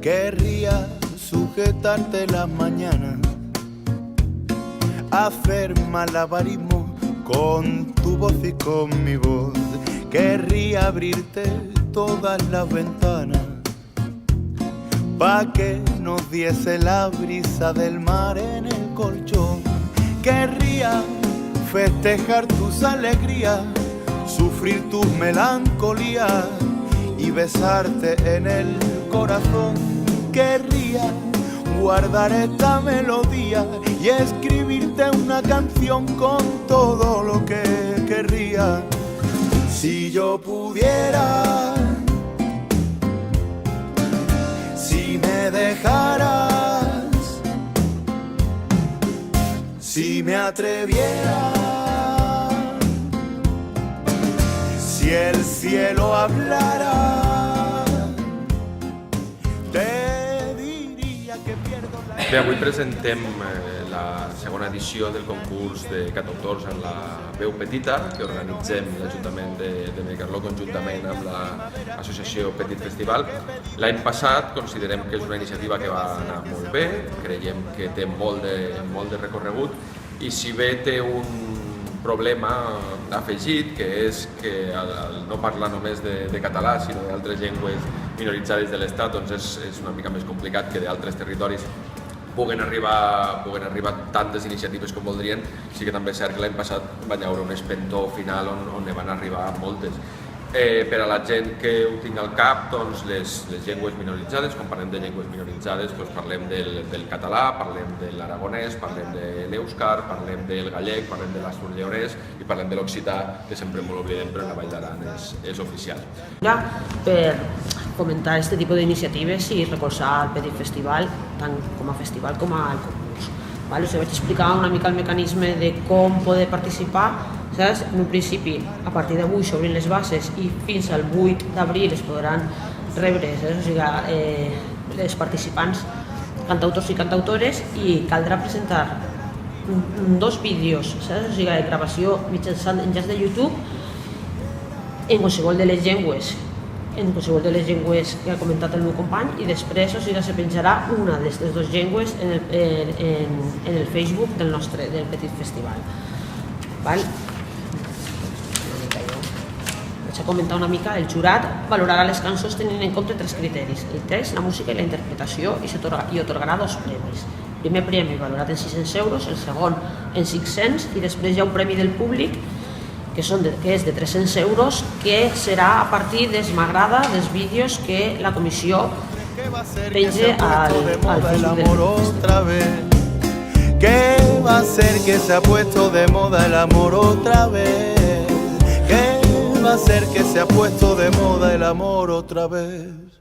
Querría sujetarte las mañanas, hacer malabarismo con tu voz y con mi voz. Querría abrirte todas las ventanas pa' que nos diese la brisa del mar en el colchón. Querría festejar tus alegrías, sufrir tus melancolías y besarte en el corazón. Querría guardar esta melodía y escribirte una canción con todo lo que querría. Si yo pudiera, si me dejaras, si me atreviera, si el cielo hablara, te diría que pierdo la... Bé, avui presentem la segona edició del concurs de cantautors en la veu petita que organitzem l'Ajuntament de Benicarló conjuntament amb l'associació Petit Festival. L'any passat considerem que és una iniciativa que va anar molt bé, creiem que té molt de recorregut i si bé té un problema afegit, que és que al no parlar només de català sinó d'altres llengües minoritzades de l'Estat, doncs és una mica més complicat que d'altres territoris puguen arribar tantes iniciatives com voldrien. Sí que també és cert que l'any passat va haver un espentó final on ne van arribar moltes. Per a la gent que ho tinc al cap, doncs les llengües minoritzades, quan parlem de llengües minoritzades doncs parlem del català, parlem de l'aragonès, parlem de l'èuscar, parlem del gallec, parlem de l'astur-lleonès i parlem de l'occità, que sempre molt oblidem però la Vall d'Aran és oficial. Per fomentar aquest tipus d'iniciatives i recolzar el Petit Festival, tant com a festival com al concurs. Us vaig explicar una mica el mecanisme de com poder participar. En un principi, a partir d'avui s'obrin les bases i fins al 8 d'abril es podran rebre els participants, cantautors i cantautores, i caldrà presentar 2 vídeos, gravació mitjançant enllaç de YouTube en qualsevol de les llengües que ha comentat el meu company, i després se penjarà una d'aquestes 2 llengües en el Facebook del Petit Festival. Vaig a comentar una mica. El jurat valorarà les cançons tenint en compte 3 criteris: el text, la música i la interpretació, i atorgarà 2 premis. El primer premi valorat en 600 euros, el segon en 500, i després hi ha un premi del públic que és de 300 euros, que serà a partir m'agrada dels vídeos que la comissió penja al Facebook del Festival. ¿Qué va a ser que se ha puesto de moda el amor otra vez? ¿Qué va a ser que se ha puesto de moda el amor otra vez?